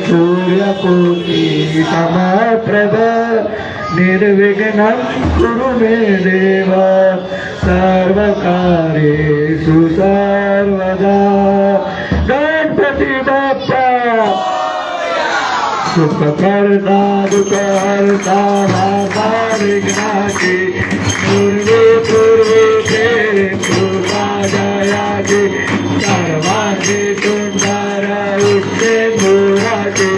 सूर्यकोटि समप्रभ निर्विघ्नं कुरु मे देव सर्वकार्येषु सर्वदा गणपति बाप्पा सुखकर्ता दुःखहर्ता माता विघ्नाची पूर्वे पूर्वे तेरे कृपा दयाची सर्वांची सुंदर उठते मुराची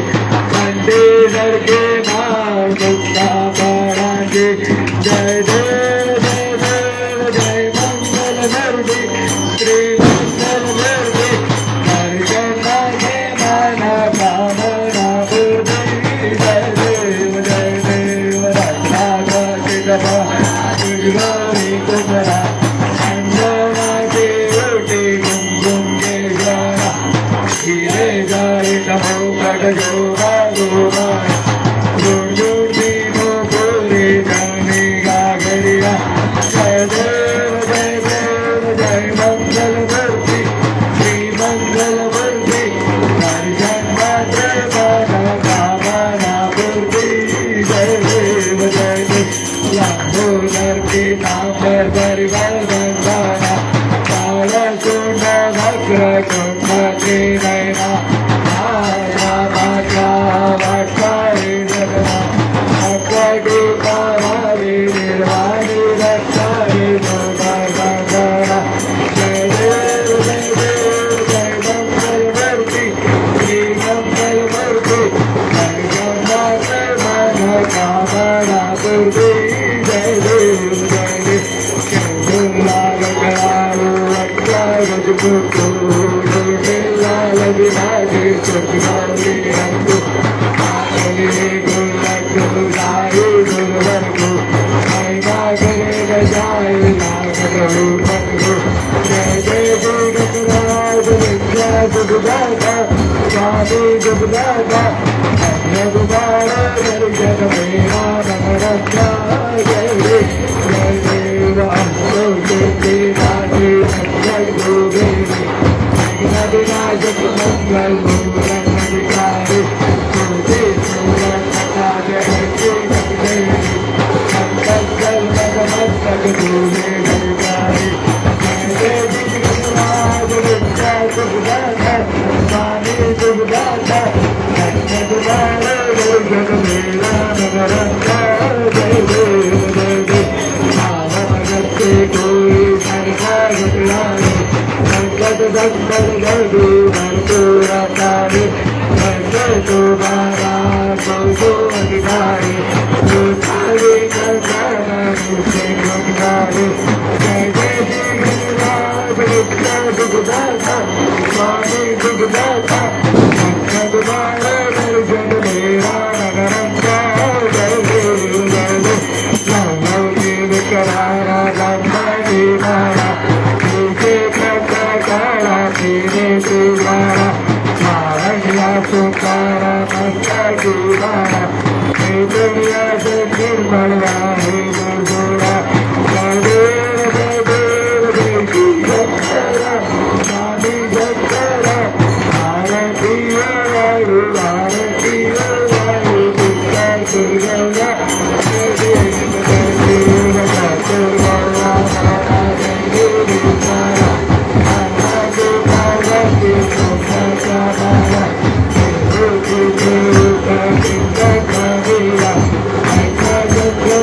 मंदिर के नाम मुक्ता पराची जय देव जय देव जय मंगल मूर्ति श्री मंगल मूर्ति हरिचंद्र के मन कामना पूर्ति जय देव रत्नागति कथा गौरी कुमरा अंजना के रोटी कुमकुम के गाना हीरे गाय कहो कट जोगा गोगा गुरुजी को पूरे जाने का गरिया जय देव जय मंगल मूर्ति श्री मंगल मूर्ति हरिचंद्र के मन कामना पूर्ति जय देव लाभोदर के नाम पर परिवार बंधाना काला कुंड भद्र कुंड के नैना आया माता वाटाई जगना अकड़ी पावारी निर्वाणी रक्षाई मोदा गंगाना जय देव जय मंगल मूर्ति श्री मंगल मूर्ति हरिचंद्र के मन कामना पूर्ति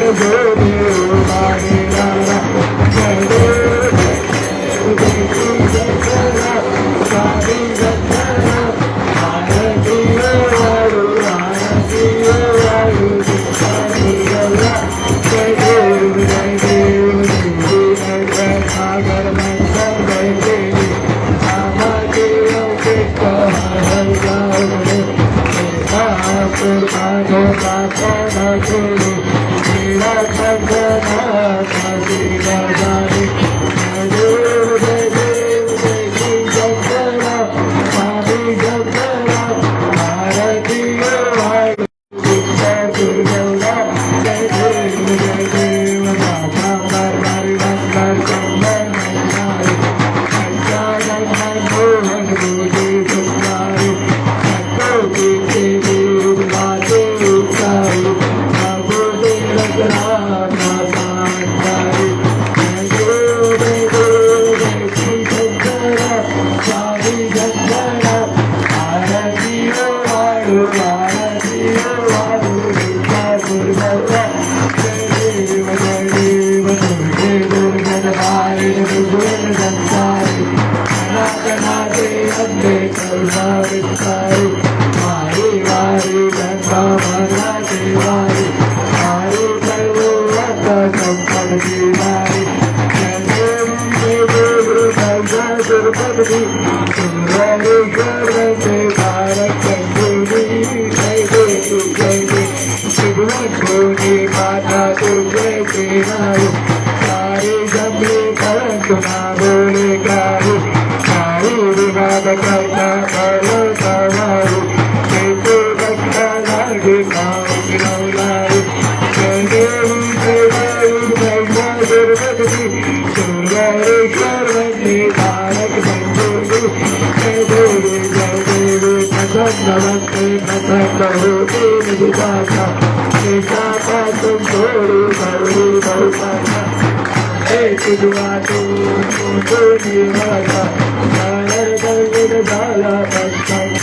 Good. माझो कापड सोडू निराकंठनाथ श्रीराजाने देव जय देव जय श्री शंकरा स्वामी शंकरा भारतीय वाळू दुर्गौरा जय देव माझा मरणारी मंगल कंबन मोहन बुधी सुंदरी सत्तोटी देवी माते उतारी प्रभुदे रघुनाथा सांतारी जय देव जय श्री शंकरा स्वामी शंकरा भारतीय वाळू दुर्गौरा जय देव दुर्गे दुर्गदभाई दुर्गुण संसारी नागनादे अम्बे करुणा विस्तारी मारी वारी गंगा माला देवारी मारी सर्वो आता संपद दीवारी दुर्पदी सुरेश्वर से भारत कंजूरी जय देव जय देव शिवभूमि माता दुर्गे के नारी सारी जमी करंतु ना बोले गारी विवाद करता करो सवारी कैसे बच्चा लागे गाँव गिरौलाई जय देव ब्रह्मा दुर्गति सुरेश्वर वंदे भारत बंधुरी जय देव प्रसन्न वंदे प्रसन्न होते निजाता निजाता तुम थोड़ी बड़ी बहुपाता एक दुआ तू निवासा झाला बंधन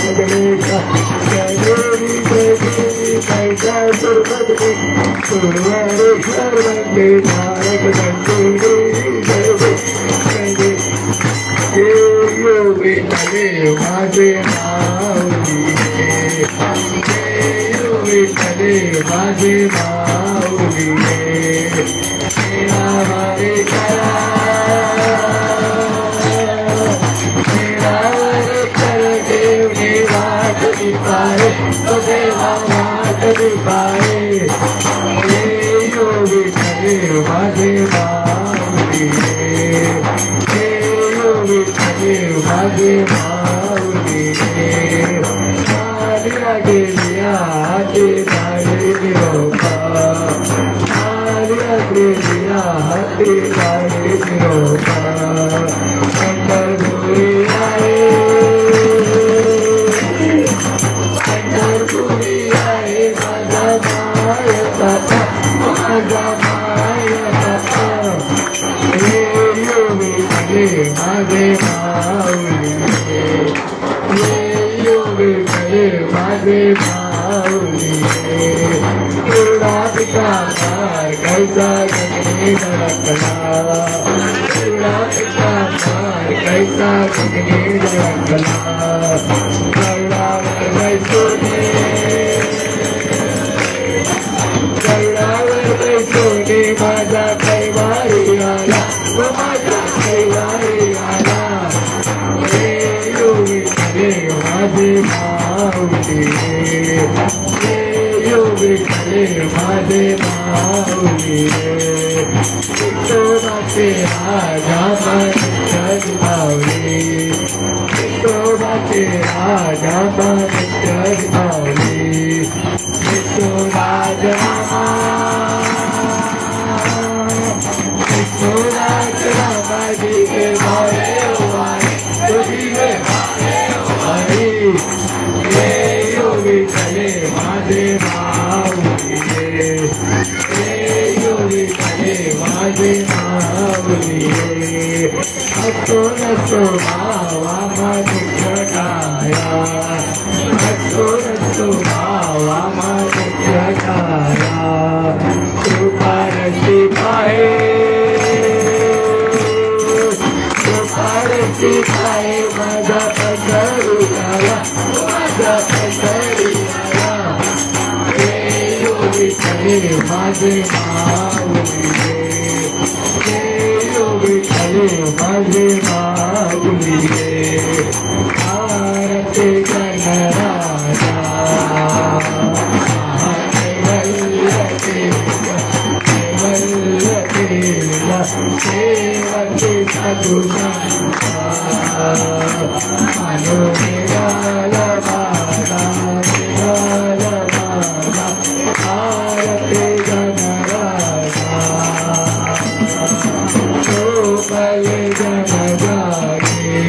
मुदलेशा जय देवी कैसा दुर्गति सुरेश्वर वंदे भारत बंधुरी जय देव योगी चले माझे माऊली योगी चले माझे माऊली हरे करा पाए तो देवा मात पाए ये योगी चले माझे माऊली ये योगी चले माझे माऊली आलिया गेलिया हाते दाळे निरोपा आलिया गेलिया हाते दाळे निरोपा पंढरपुरी आए माझे माऊली योगी करे माझे माऊली तुला पिता मार कैसा गगने धडकला तुला पिता मार कैसा गगने धडकला करुणावर बैसोने करुणावर बैसोने माझा कैवारी आला माझा कैवारी आला योगी करे माझे माऊली योगी करे माझे माऊली विठोबाचे राजा मन जगमावली विठोबाचे राजा मन जगमावली विठोराज रामा विठोराज रामाजी के भारे योगी चले माझे माऊली योगी चले माझे माऊली असो नसो भावा माझे जगाया असो नसो भावा माझे जगाया कृपारती पाहे कृपारती पाहे माझा पंढरीला माझा पंढरीला योगी चले माझे माऊली योगी चले माझे माऊली आरती गणराजा साधु संता मनो निराला बाला निराला बाला आरती गणराजा शोभय जन जागे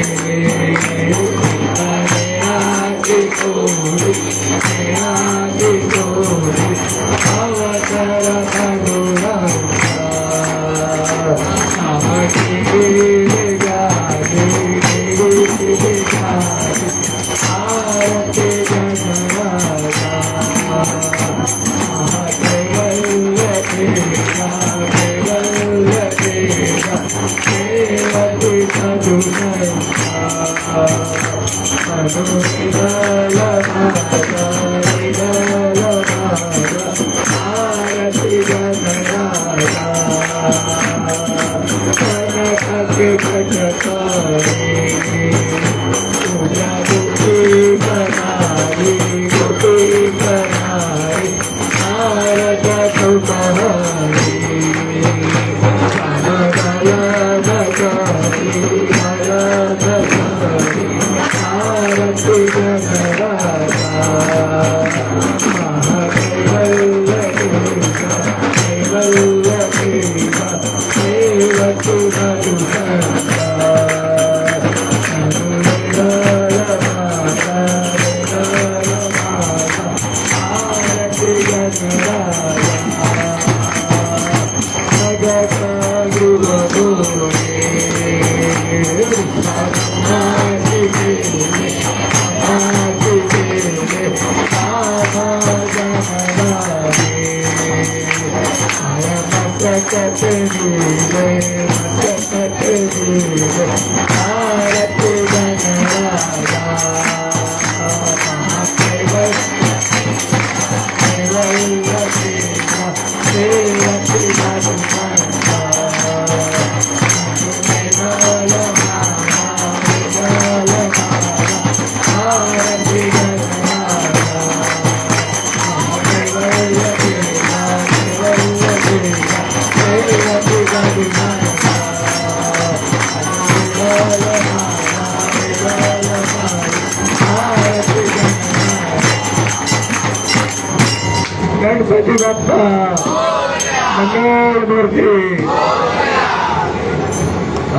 आदि कोरि अवसर अनुरंगा नमति जागे आरती गणराजा साधु आरती गणराजा कनक कटकारी पूजा गोपी बनारी गोपी बनारी नारद कुमारी आरती गणराजा गणपती बाप्पा मंगलमूर्ती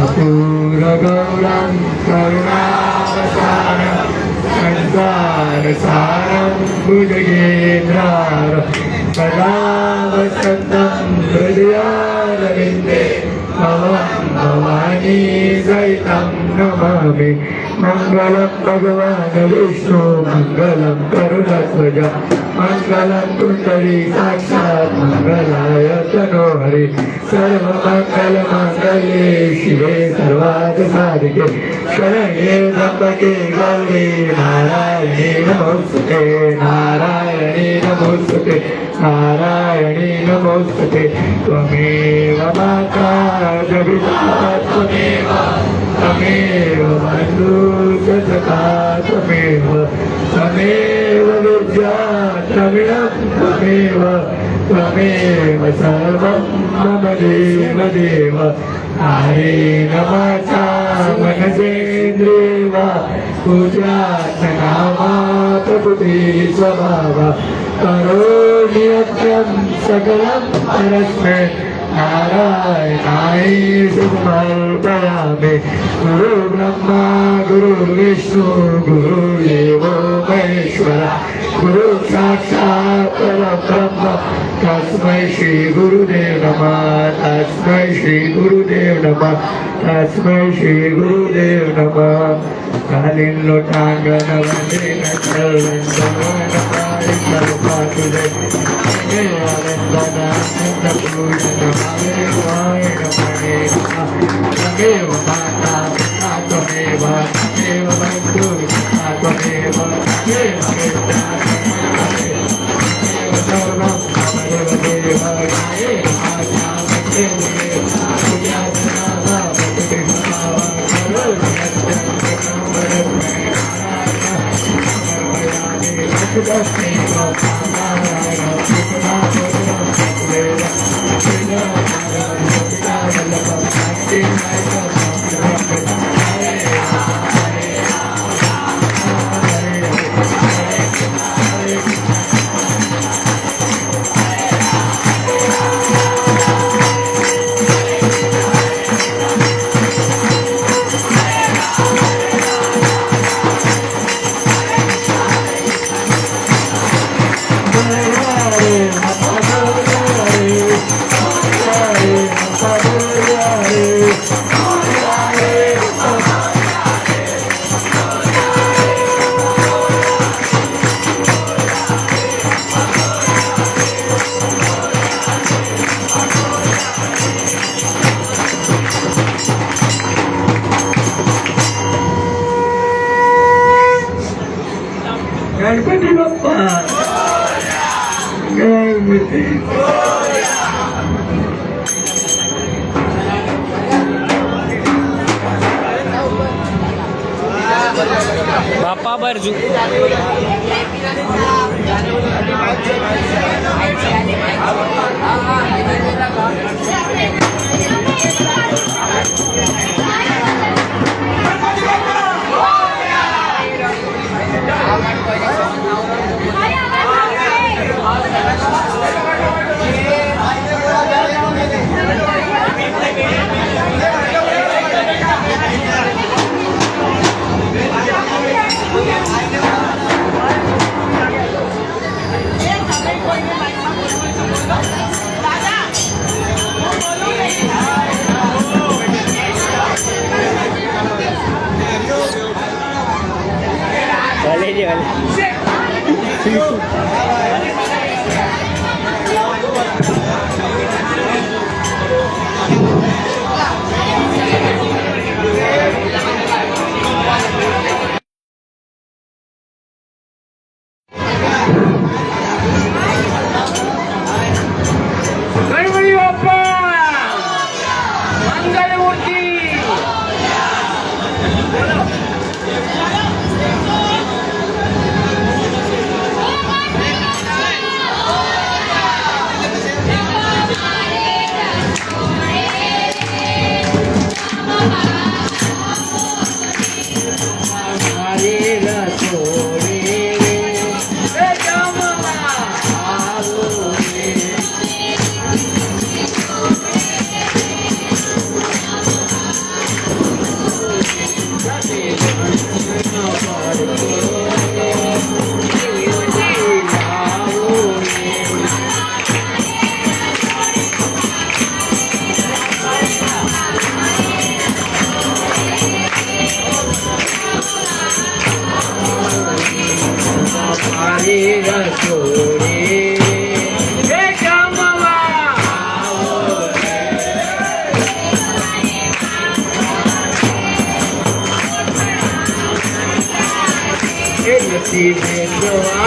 अपूर गौरं करुणावतारं संसार सारं भुजगेन्द्रारं सदा वसन्तं हृदयारविन्दे भवं भवानी सहितं नमामि मंगलम भगवान विष्णु मंगलम करुणाध्वज मंगलम कुंडली साक्षात् मंगलाय तनोहरि सर्व मंगल मंगले शिवे सर्वार्थ साधिके शरण्ये त्र्यंबके गौरी नारायणी नमोस्तुते नारायणी नमोस्तुते नारायणी नमोस्तुते त्वमेव माता जगन्नाथ त्वमेव त्वमेव बन्धुसखा त्वमेव त्वमेव विद्या त्वमेव त्वमेव त्वमेव सर्वं मम देव देव नारेण वाचा मनसेन्द्रियेण पूजार्चनामात् प्रभुते स्वभाव करोमि यज्ञं सकलं परस्मै नारायणाय समर्पयामि गुरु ब्रह्मा गुरु विष्णु गुरुदेवो महेश्वरा गुरु साक्षात् परब्रह्म तस्मै श्री गुरुदेव नमः तस्मै श्री गुरुदेव नमः तस्मै श्री गुरुदेव नमः कालीन लोटांगण वंदेन सर्वंदनमारि सर्वपातुले त्वमेव माता पिता त्वमेव त्वमेव बन्धु त्वमेव त्वमेव पिता त्वमेव सर्वं त्वमेव देव बाप्पा बरजू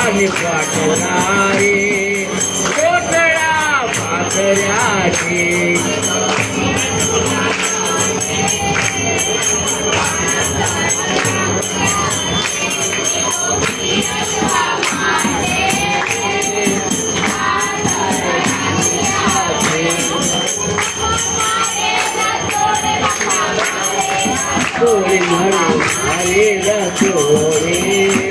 आणि पाठवणारे कोटळा पाथऱ्याचे चोरी म्हणून हरे चोरी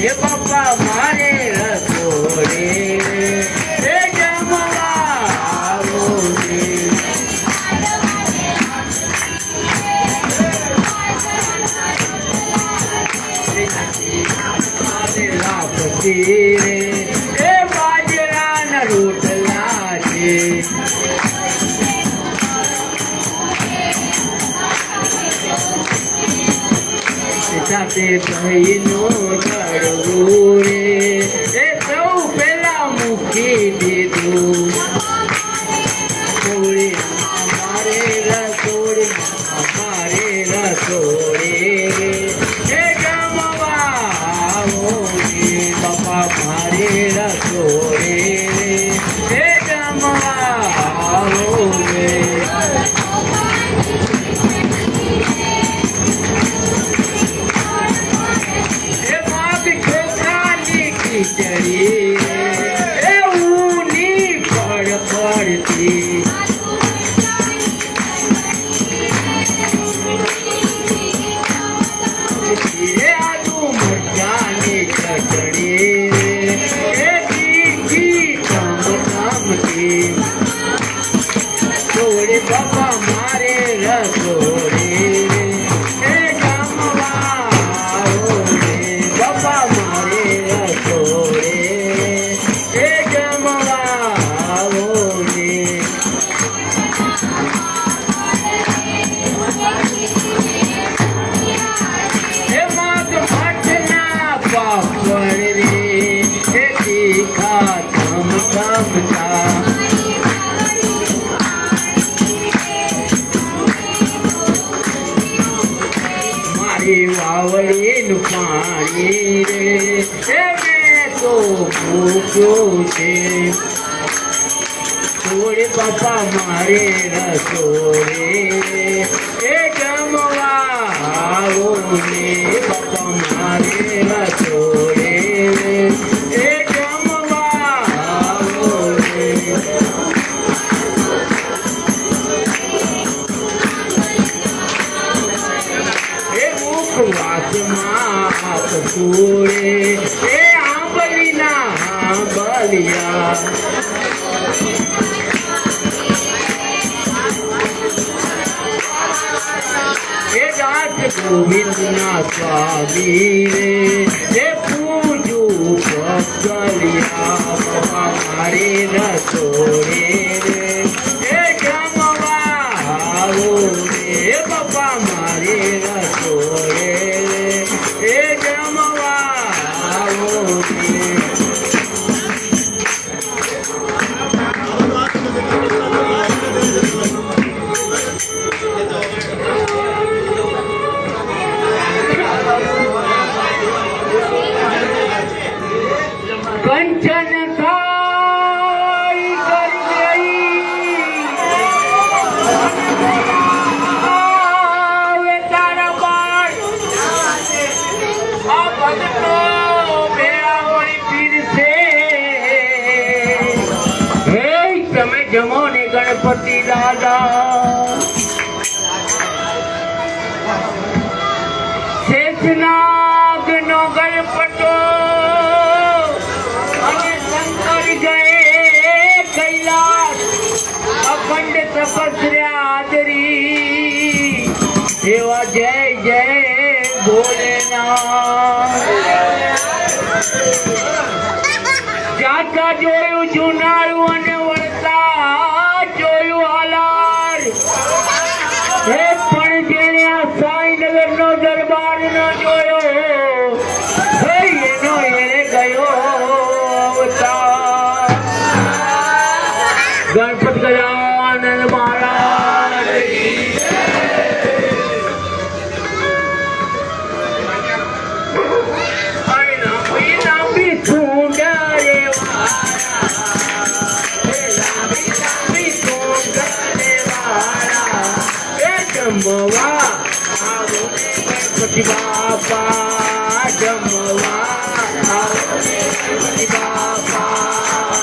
ये बाबा मारे रसोड़े हे जमवा आवोगे लापती रे हे बाजरा न रोटलाचे સાથે ભાઈનો ચડવું રે એ સૌ પેલા મૂકી દીધું અમારે રસોડે એ જમવા આવો બાપા મારે રસોડે એ જમવા આવો ખીચડી એ રસોડે રે એ જમવા આવો રે બાપા મારે રસોડે એ જમવા આવો રે એ મગ મઠના પાપડ રે એ તીખા ચમચમતા મારી વાવડીનું પાણી રે એ મેં તો ભૂખ્યો છે છોડે બાપા મારે રસોડે એ જમવા આવો ને બાપા મારે રસોડે એ જમવા આવો ને એ મુખવાસમાં કસૂરે એ આંબલીના આંબલિયા એ દાસ ગોવિંદના સ્વામી રે એ પૂજું પગલિયા બાપા મારે રસોડે રે એ જમવા આવો રે બાપા મારે રસોડે રે એ જમવા આવો રે કંચન કાઈ કરી આવે તારા બાળ આ ભક્તો મેળાવણી પીરસે હે તમે જમો ને ગણપતિ દાદા શેષનાગ નો ગણપતો અખંડ તપસ્યા આદરી એવા જય જય ભોલેનાથ જાતા જોયું જુનાળું અને વળતા જોયું હાલાર હે પણ જેને આ સાંઈનગર નો દરબાર ન જોયો હે એનો એને ગયો અવતાર ગણપત ગજાનન મહારાજ લાંબી લાંબી સૂંઢ રે લાંબી સૂંઢ રે વાળા એ જમવા આવો ગણપતિ બાપા જમવા આવો ગણપતિ બાપા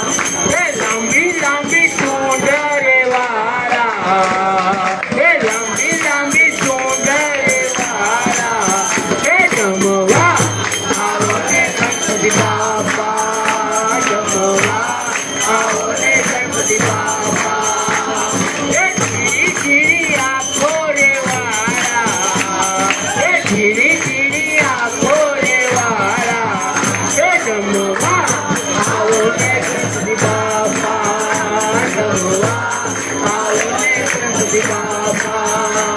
એ લાંબી લાંબી સૂંઢ રે વાળા એ લાંબી લાંબી સૂંઢ રે વાળા એ જમવા આવો ને ગણપતિ બાપા જમવા આવો ને ગણપતિ બાપા એ ધીરી ધીરી આંખો રે વાળા એ ધીરી ધીરી આંખો રે વાળા એ જમવા આવો ને ગણપતિ બાપા જમવા આવો ને ગણપતિ બાપા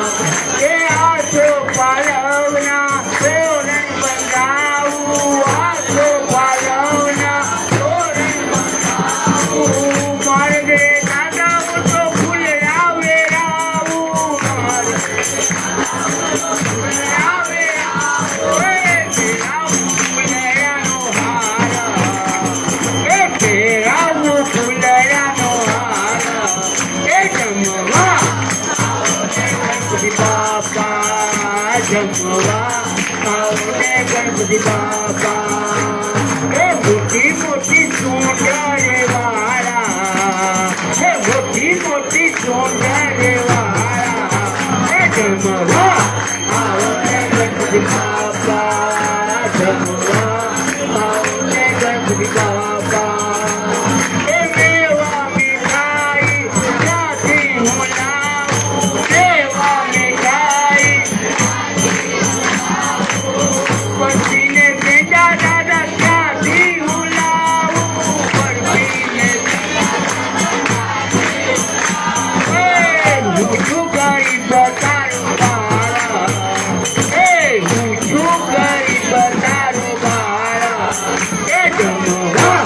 એ આસો પાલવના તોરણ બંધાવું આસો પાલવના તોરણ બંધાવું માર્ગે દાદા હું તો ફૂલ રાવે રાવું મારે રાવે રાવું એ રાવું ફૂલડાનો હાર એ રાવું ફૂલડાનો હાર એ જમવા ગણપતિ બાપા જમવા આવો ને ગણપતિ બાપા એ મોટી મોટી સૂંઢ રે વાળા એ મોટી મોટી સૂંઢ રે વાળા એ જમવા આવો ને ગણપતિ બાપા જમવા આવો ને ગણપતિ બાપા એ મેવા મીઠાઈ ત્યાંથી હું લાવું મેવા ગરીબ તારું બાળા એ હું છું ગરીબ તારું બાળા એ જમવા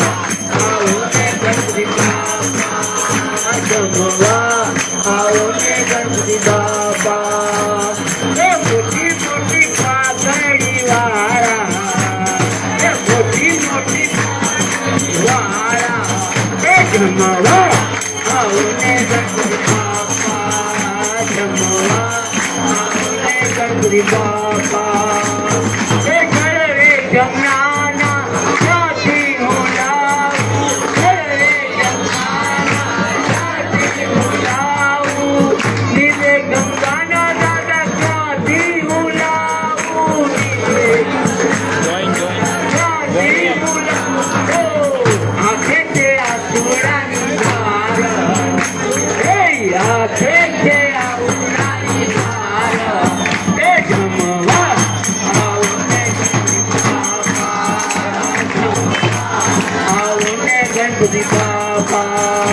આવો ને ગણપતિ બાપા જમવા આવો ને ગણપતિ બાપા એ મોટી મોટી પાઘડી વાળા એ મોટી મોટી વાળા એ જમવા આવો ને ગણપતિ બાપા જમવા આવો ને ગણપતિ બાપા એ ઘરે જમનાના ક્યાંથી હું લાવું ઘરે જમનાના ક્યાંથી હું લાવું નીલે ગંગાના દાદા ક્યાંથી હું લાવું નીલે જોઈન જોઈન ક્યાંથી હું લાવું આંખે તે આસુડાની ધાર એ આંખે તે આસુડાની ધાર એ જમવા આવો ને ગણપતિ બાપા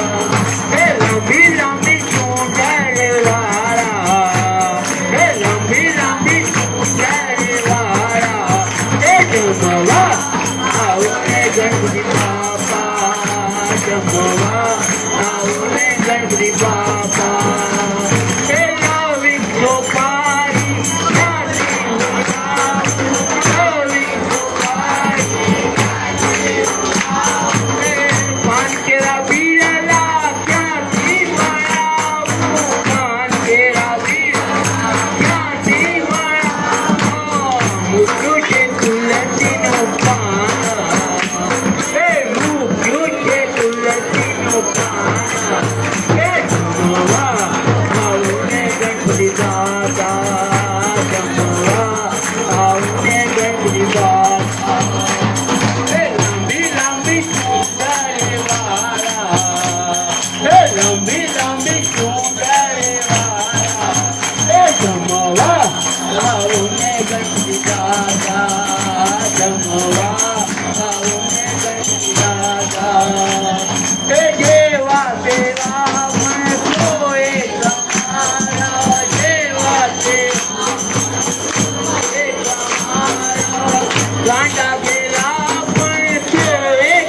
એ લાંબી લાંબી ચૂંટણ વાળા એ લાંબી લાંબી ચૂંટણ વાળા એ જમવા આવો ને ગણપતિ બાપા જમવા આવો ને ગણપતિ બાપા એ લાવી ચોપારી ક્યાંથી હું લાવું લાવી ચોપારી પાનકેરા બીરલા ક્યાંથી મળાવું પાનકેરા બીરલા ક્યાંથી મળાવું મૂક્યું છે તુલસીનું પાન એ મૂક્યું છે તુલસીનું પાન એ જમવા આવો ને ગણપતિ દાદા જમવા આવો ને ગણપતિ બાપા એ લાંબી લાંબી ચૂંટણ વાળા એ લાંબી લાંબી ચૂંટણ વાળા એ જમવા આવો ને ગણપતિ દાદા જમવા આવો ને ગણપતિ દાદા એ જેવા તેવા મને કોઈ તમારા જેવા તેવા ગાંડા ગેલા પણ છે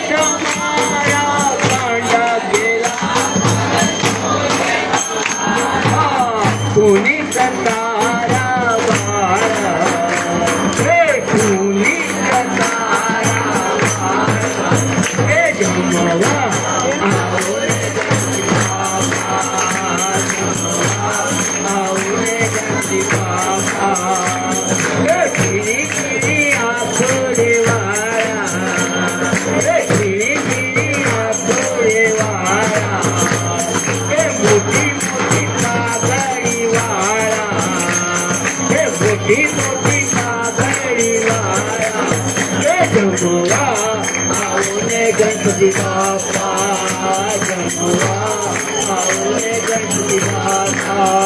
તમારા ગાંડા ગેલા કોની કંતારા વાળા એ કોની કંતારા વાળા એ જમવા આવો ને ગણપતિ બાપા જમવા આવો ને ગણપતિ બાપા એ ખીરી ખીરી આંખોડે વાળા એ ખીરી ખીરી આંખોડે વાળા એ મોટી મોટી પાઘડી વાળા એ મોટી મોટી પાઘડી વાળા એ જમવા આવો ને ગણપતિ બાપા જમવા આવો ને ગણપતિ બાપા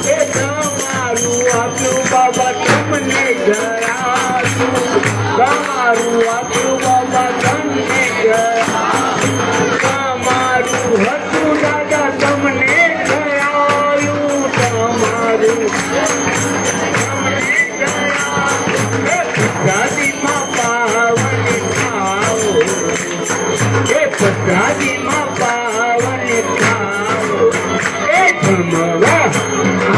એ તમારું આપ્યું બાબા તમને ગળાતું તમારું આપ્યું બાબા તમને ગળાતું તમારું હતું દાદા તમને ગળાયું તમારું તમને ગળાયું એ પ્રસાદીમાં પાવન ખાઓ એ પ્રસાદીમાં પાવન ખાઓ એ જમવા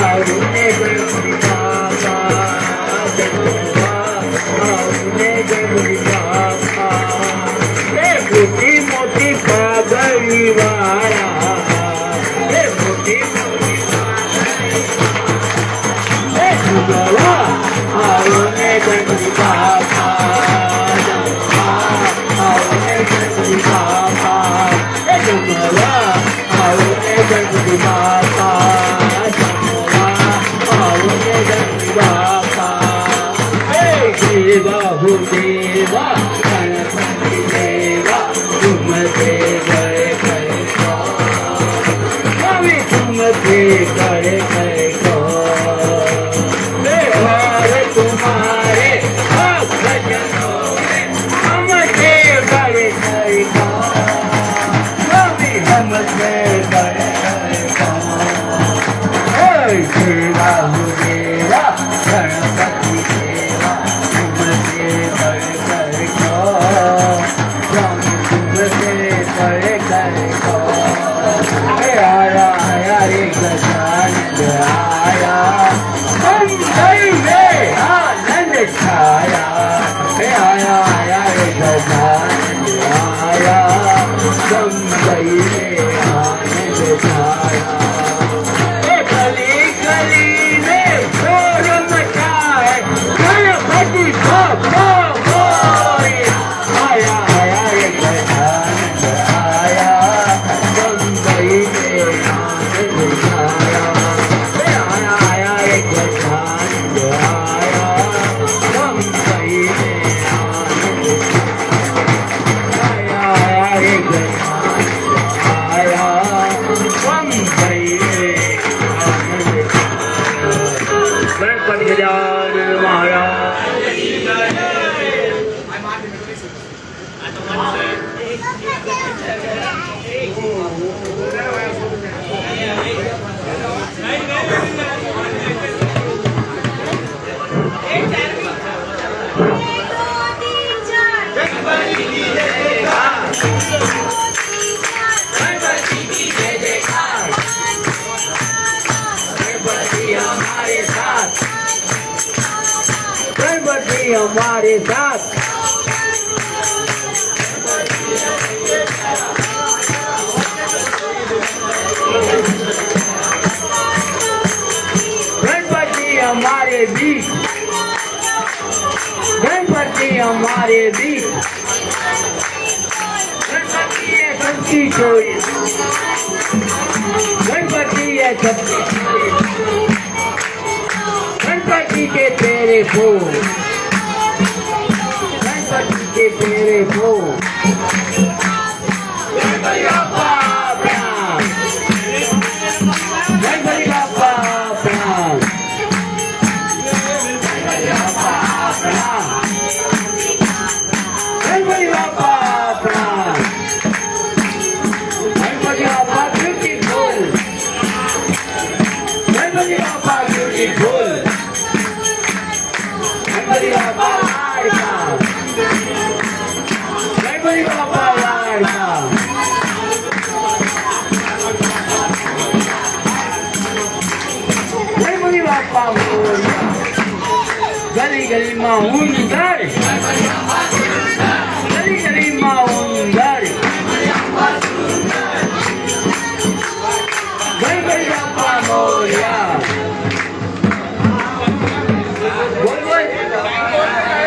આવો ને ગણપતિ બાપા જમવા આવો ને ગણપતિ બાપા એ મોટી મોટી પાઘડી વાળા એ મોટી મોટી પાઘડી એ श्री वासुदेवा गणपति देवा तुमसे बढ़कर स्वामी तुमसे बढ़कर आया आया रे गजानंद आया मुंबई में आनंद छाया आया आया रे गजानंद आया मुंबई में आनंद छाया गली गली में शोर मचाए गणपति बाप्पा मोरया आया आया रे गजानंद आया मुंबई में आनंद छाया आया आया रे गजानंद आया मुंबई में आनंद आया आया रे गजानंद आया मुंबई में आनंद गणपति गजानन महाराज गणपति हमारे साथ गणपति हमारे साथ गणपति हमारे बीच गणपति हमारे बीच गणपति है सबकी चोरी गणपति है सबकी चोरी गणपति के तेरे फूल गणपति के तेरे फूल गणपति बाप्पा प्रणाम गणपति बाप्पा प्रणाम गणपति बाप्पा प्रणाम गणपति बाप्पा प्रणाम गणपति बाप्पा ब्यूटीफुल गणपति बाप्पा ब्यूटीफुल गणपति बाप्पा लाडका गणपति बाप्पा लाडका गणपति बाप्पा मोरया गली गली माँ हुंदर गली गली माँ हुंदर गणपति बाप्पा मोरया बोल बोल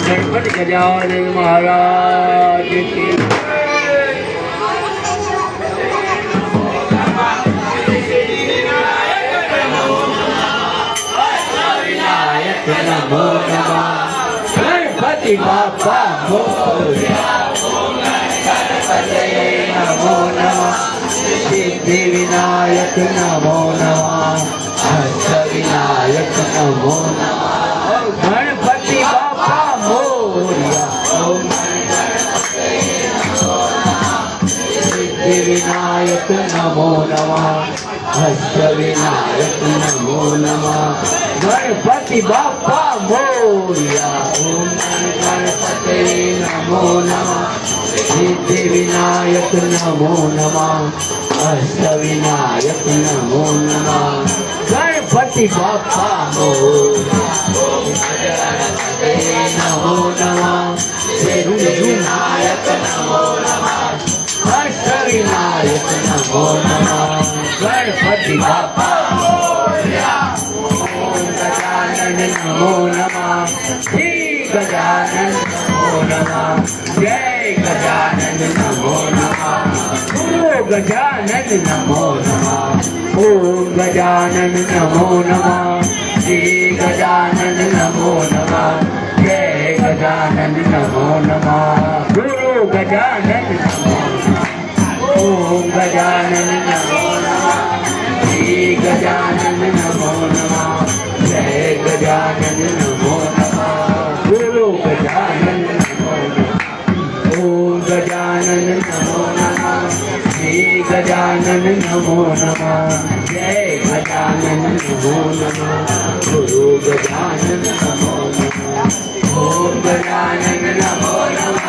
गणपति गजानन महाराज की विनायक नमो नमः गणपति बाप्पा मोरया गणपति नमो नमः सिद्धि विनायक नमो नमः अष्ट विनायक नमो नमः गणपति बाप्पा मोरया सिद्धि विनायक नमो नमः अष्ट विनायक नमो नमः गणपति बाप्पा मोरया ओम गणपति नमो नमः सिद्धि विनायक नमो नमः अष्ट विनायक नमो नमः गणपति बाप्पा मोरया ओम गणपति नमो नमः सिद्धि विनायक नमो नमः अष्ट विनायक नमो नमः गणपति बाप्पा मोरया ओम गजानन गजानन नमो नमः श्री गजानन नमो नमः जय गजानन नमो नमः गुरु गजानन नमो नमः ओम गजानन नमो नमः श्री गजानन नमो नमः जय गजानन नमो नमः गुरु गजानन नमो नमः ओम गजानन नमो नमः श्री गजानन नमो नमः जय गजानन नमो नमः गुरु गजानन नमो नमः ओम गजानन नमो नमः श्री गजानन नमो नमः जय गजानन नमो नमः गुरु गजानन नमो नमः ओम गजानन नमो नमः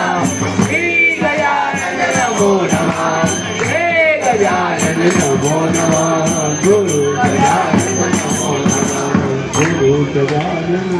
श्री गजानन नमो नमः जय गजानन नमो नमः गुरु गजानन नमो नमः गुरु गजानन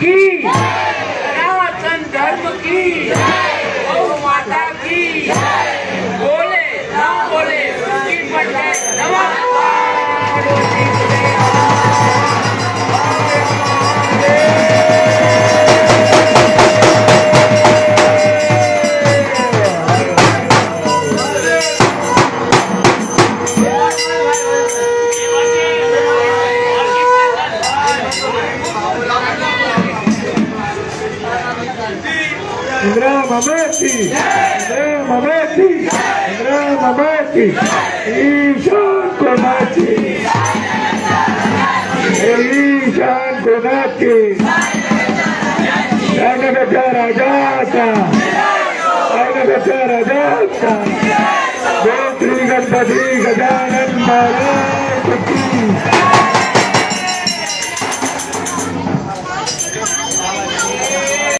की सनातन धर्म की गौ माता की बोले ना बोले उसकी पटे Indra Mamati, Indra Mamati, Indra Mamati, Ishan Konati, Ishan Konati, Janagata Rajata, Janagata Rajata, Gotri Ganpati Gajanan Maharaj Ki.